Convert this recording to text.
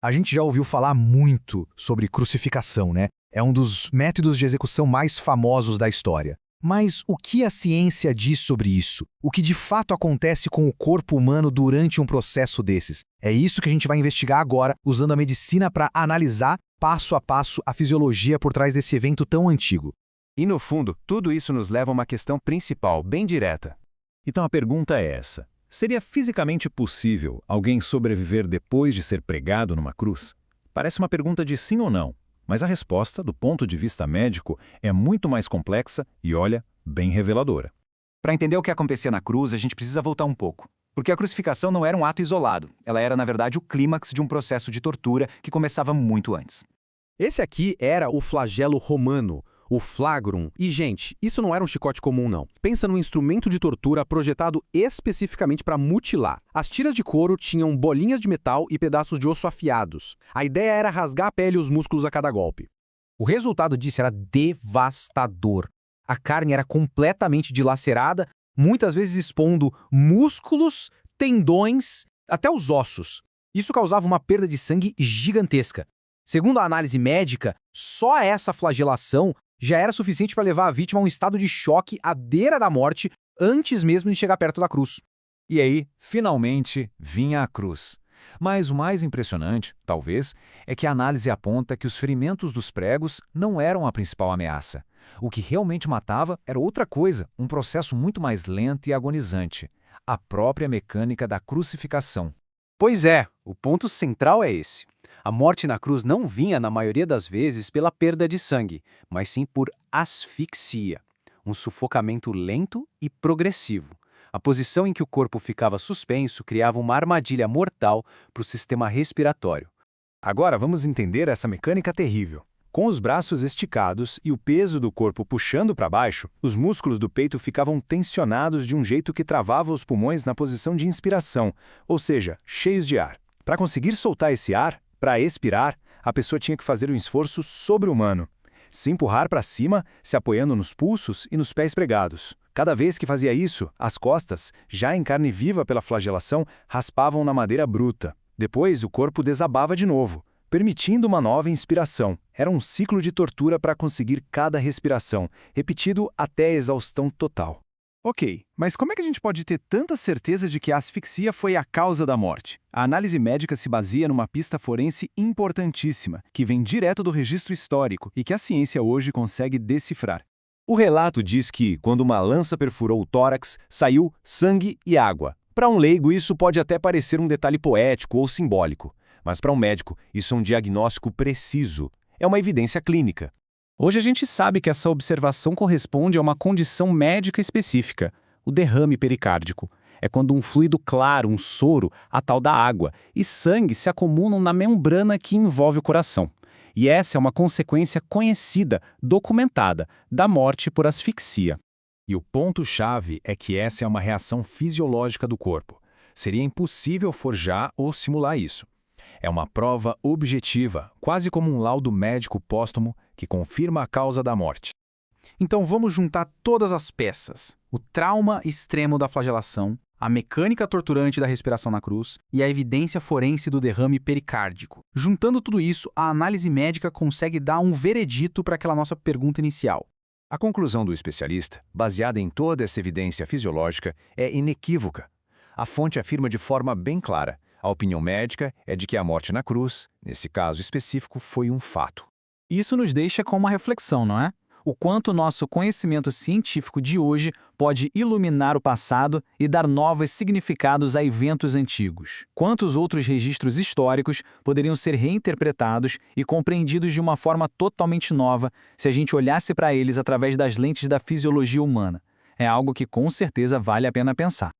A gente já ouviu falar muito sobre crucificação, né? É um dos métodos de execução mais famosos da história. Mas o que a ciência diz sobre isso? O que de fato acontece com o corpo humano durante um processo desses? É isso que a gente vai investigar agora, usando a medicina para analisar, passo a passo, a fisiologia por trás desse evento tão antigo. E no fundo, tudo isso nos leva a uma questão principal, bem direta. Então a pergunta é essa: seria fisicamente possível alguém sobreviver depois de ser pregado numa cruz? Parece uma pergunta de sim ou não, mas a resposta, do ponto de vista médico, é muito mais complexa e, olha, bem reveladora. Para entender o que acontecia na cruz, a gente precisa voltar um pouco. Porque a crucificação não era um ato isolado. Ela era, na verdade, o clímax de um processo de tortura que começava muito antes. Esse aqui era o flagelo romano, o flagrum. E, gente, isso não era um chicote comum, não. Pensa num instrumento de tortura projetado especificamente para mutilar. As tiras de couro tinham bolinhas de metal e pedaços de osso afiados. A ideia era rasgar a pele e os músculos a cada golpe. O resultado disso era devastador. A carne era completamente dilacerada, muitas vezes expondo músculos, tendões, até os ossos. Isso causava uma perda de sangue gigantesca. Segundo a análise médica, só essa flagelação já era suficiente para levar a vítima a um estado de choque à beira da morte antes mesmo de chegar perto da cruz. E aí, finalmente, vinha a cruz. Mas o mais impressionante, talvez, é que a análise aponta que os ferimentos dos pregos não eram a principal ameaça. O que realmente matava era outra coisa, um processo muito mais lento e agonizante: a própria mecânica da crucificação. Pois é, o ponto central é esse. A morte na cruz não vinha, na maioria das vezes, pela perda de sangue, mas sim por asfixia, um sufocamento lento e progressivo. A posição em que o corpo ficava suspenso criava uma armadilha mortal para o sistema respiratório. Agora vamos entender essa mecânica terrível. Com os braços esticados e o peso do corpo puxando para baixo, os músculos do peito ficavam tensionados de um jeito que travava os pulmões na posição de inspiração, ou seja, cheios de ar. Para conseguir soltar esse ar, para expirar, a pessoa tinha que fazer um esforço sobre-humano. Se empurrar para cima, se apoiando nos pulsos e nos pés pregados. Cada vez que fazia isso, as costas, já em carne viva pela flagelação, raspavam na madeira bruta. Depois, o corpo desabava de novo, permitindo uma nova inspiração. Era um ciclo de tortura para conseguir cada respiração, repetido até a exaustão total. Ok, mas como é que a gente pode ter tanta certeza de que a asfixia foi a causa da morte? A análise médica se baseia numa pista forense importantíssima, que vem direto do registro histórico e que a ciência hoje consegue decifrar. O relato diz que, quando uma lança perfurou o tórax, saiu sangue e água. Para um leigo, isso pode até parecer um detalhe poético ou simbólico, mas para um médico, isso é um diagnóstico preciso. É uma evidência clínica. Hoje a gente sabe que essa observação corresponde a uma condição médica específica, o derrame pericárdico. É quando um fluido claro, um soro, a tal da água, e sangue se acumulam na membrana que envolve o coração. E essa é uma consequência conhecida, documentada, da morte por asfixia. E o ponto-chave é que essa é uma reação fisiológica do corpo. Seria impossível forjar ou simular isso. É uma prova objetiva, quase como um laudo médico póstumo que confirma a causa da morte. Então vamos juntar todas as peças: o trauma extremo da flagelação, a mecânica torturante da respiração na cruz e a evidência forense do derrame pericárdico. Juntando tudo isso, a análise médica consegue dar um veredito para aquela nossa pergunta inicial. A conclusão do especialista, baseada em toda essa evidência fisiológica, é inequívoca. A fonte afirma de forma bem clara: a opinião médica é de que a morte na cruz, nesse caso específico, foi um fato. Isso nos deixa com uma reflexão, não é? O quanto o nosso conhecimento científico de hoje pode iluminar o passado e dar novos significados a eventos antigos. Quantos outros registros históricos poderiam ser reinterpretados e compreendidos de uma forma totalmente nova se a gente olhasse para eles através das lentes da fisiologia humana? É algo que com certeza vale a pena pensar.